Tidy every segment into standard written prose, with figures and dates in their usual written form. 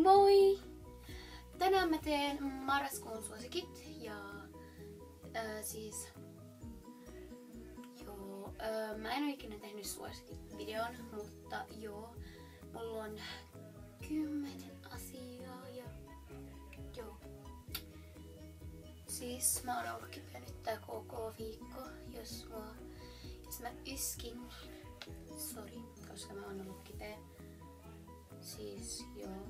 Moi! Tänään mä teen marraskuun suosikit ja mä en oo ikinä tehnyt suosikit-videon, mutta joo, mulla on 10 asiaa ja joo. Siis mä oon ollut kipeä nyt tää koko viikko, jos mä yskin. Sori, koska mä oon ollut kipeä. Siis joo.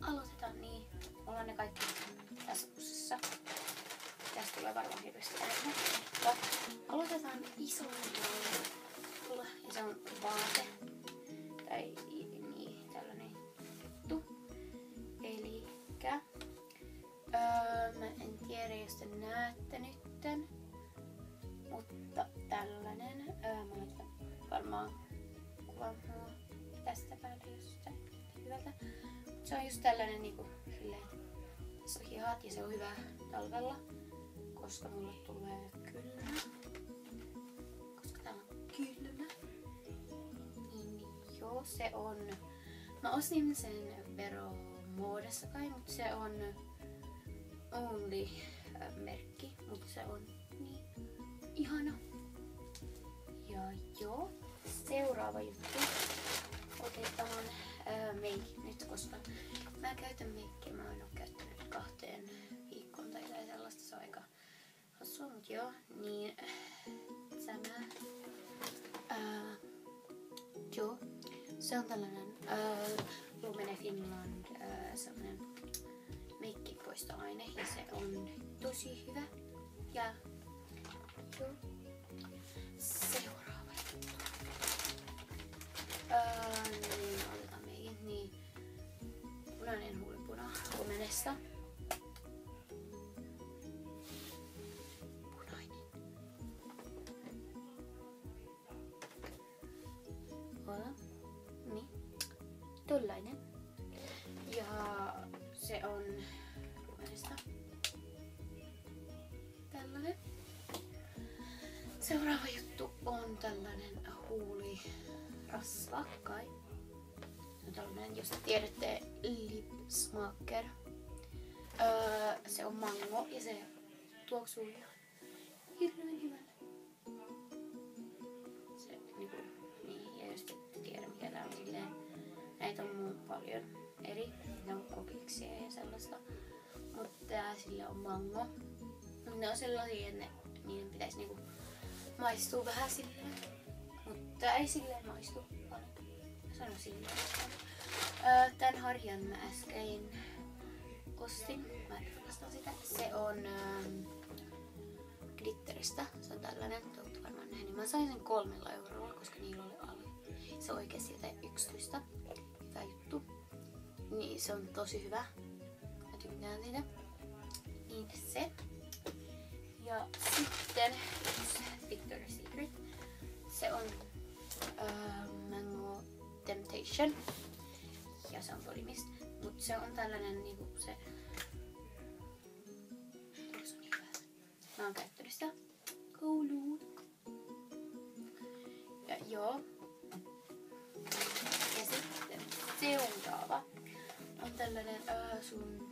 Aloitetaan niin. Mulla on ne kaikki tässä pussissa. Tästä tulee varmaan hirveästi enemmän. Aloitetaan isolla ja se on vaate. Tai niin, tällainen juttu. Elikkä mä en tiedä jos te näette nytten. Mutta tällainen. Mä laitan varmaan kuvan mua tästä päälle jostain hyvältä. Se on just tällainen niinku silleen, tässä on hihat ja se on hyvä talvella, koska mulle tulee kylmä. Koska täällä on kylmä. Niin joo, se on. Mä ostin sen Vero-muodossa kai, mutta se on Only merkki, mutta se on niin ihana. Ja joo, seuraava juttu. Otetaan meikit nyt, koska mä käytän meikkiä. Mä en oo käyttänyt 2 viikkoon tai sellaista. Se on aika hassua, mut joo. Niin tämä joo. Se on tällainen Lumene Finland sellainen meikkipoistoaine ja se on tosi hyvä. Ja joo. Seuraava juttu. Niin, otetaan meikit. Niin. Punainen huulipuna Lumenesta. Punainen. Olla. Niin. Tollainen. Ja se on Lumenesta. Tällainen. Seuraava juttu on tällainen huulirasva kai. Se on tällainen, jos tiedätte, Lip Smaker. Se on mango ja se tuoksuu ihan hirveän hyvälle. Se niinku, niin, ja jos ette tiedä mikä tää on silleen, näitä on paljon eri. Ne on kokiksia ja sellaista. Mutta tää sillä on mango. Ne on sellaisia, että niiden pitäisi niinku maistuu vähän silleen. Mutta ei silleen maistu paljon. Sano silleen. Tän harjan mä äsken ostin. Mä rakastan sitä. Se on glitteristä. Se on tällainen. Te olette varmaan nähnyt. Mä sain sen 3 eurolla, koska niillä oli alle. Se on oikeesti jotain 11. Hyvä juttu. Niin se on tosi hyvä. Mä tykkään siitä. Niin se. Ja sitten Victoria's Secret. Se on Mango Temptation. Ja se on Body Mist. Mut se on tällainen niinku se. Se on hyvä. Mä oon käyttänyt sitä kouluun. Ja joo. Ja sitten seuraava on tällainen sun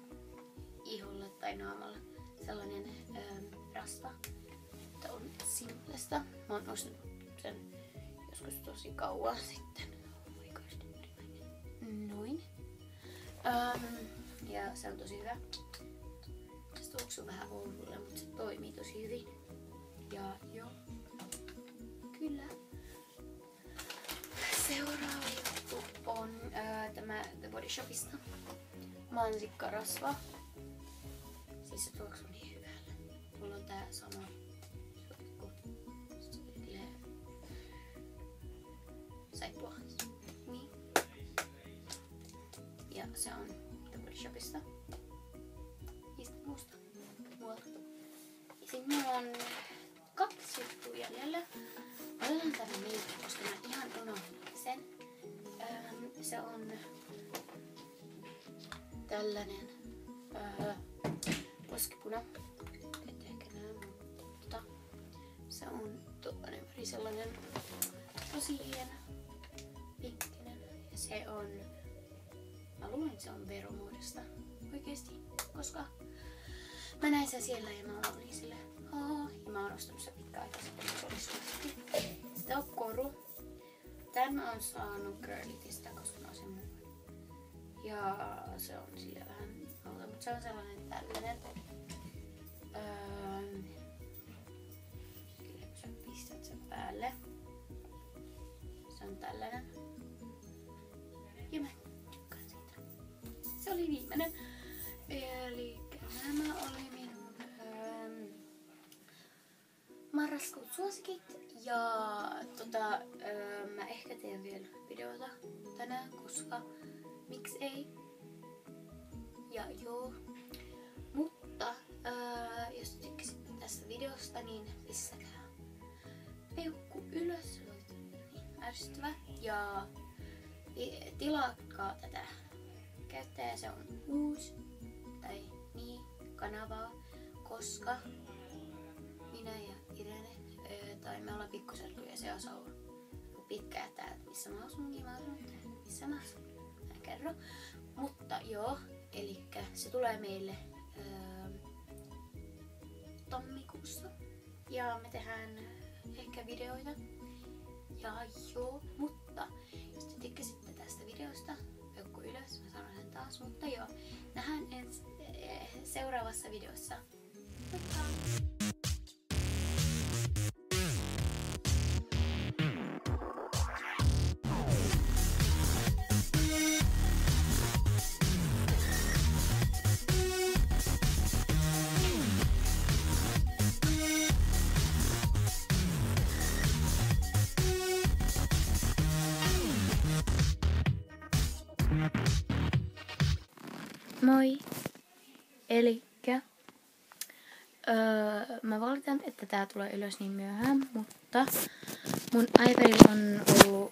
iholle tai naamalle sellainen rasva. Tämä on Simplesta. Mä oon ostanut sen joskus tosi kauan sitten. Oh my gosh, noin. Ja se on tosi hyvä. Se tuoksuu vähän Oululle, mutta se toimii tosi hyvin. Ja joo. Kyllä. Seuraava juttu on tämä The Body Shopista. Mansikkarasva. Siis se tuoksuu niin hyvälle. Mulla on tää sama. Saippua. Niin. Ja se on The Body Shopista. Ja sitten muusta. Muualta. Ja sitten mulla on 2 juttua jäljellä. Otetaan tänne meikki, koska mä ihan unohdin sen. Se on tällainen poskipuna. Ette ehkä näe, mutta se on tollanen väri sellainen tosi hieno pinkkinen. Ja se on, mä luulen, että se on oikeesti, koska mä näin sen siellä ja mä olin silleen, ja mä oon ostanut sen pitkään aikaa sitten, se oli suosikki. Sitten on koru. Tän mä oon saanut Girlitistä, koska mä oon sen muun. Ja se on sillä vähän outo, mutta se on sellainen tällainen. Kyllä kun sä pistät sen päälle. Se on tällainen. Ja mä tykkään siitä. Se oli viimeinen. Eli nämä oli minun marraskuun suosikit. Ja mä ehkä teen vielä videota tänään, koska miksi ei. Ja joo. Mutta jos tykkäsitte tästä videosta, niin pistäkää peukku ylös. Se oli niin ärsyttävä. Ja tilatkaa tätä käyttäjää, se on uusi tai niin kanavaa, koska minä ja Irene tai me ollaan pikkusärkyjä, se asuu pitkään täältä, missä mä asun, niin mä asun täällä, missä mä asun, mä en kerro. Mutta joo, elikkä se tulee meille tammikuussa ja me tehdään ehkä videoita. Ja joo, mutta jos te tykkäsitte tästä videosta, peukku ylös, mä sanon sen taas, mutta joo, nähdään seuraavassa videossa. Moikka! Moi! Elikkä mä valitan, että tää tulee ylös niin myöhään, mutta mun iPadilla on ollut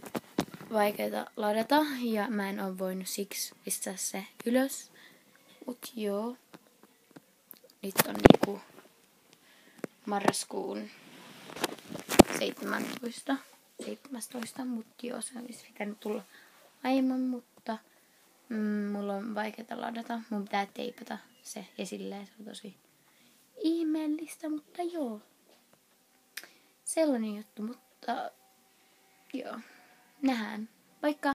vaikeeta ladata ja mä en oo voinut siksi pistää se ylös. Mut joo, nyt on niinku marraskuun 17, mut joo, se olisi pitänyt tulla aiemmin, mutta mulla on vaikeeta ladata. Mun pitää teipata se ja silleen se on tosi ihmeellistä, mutta joo. Sellainen juttu, mutta joo. Nähdään. Moikka!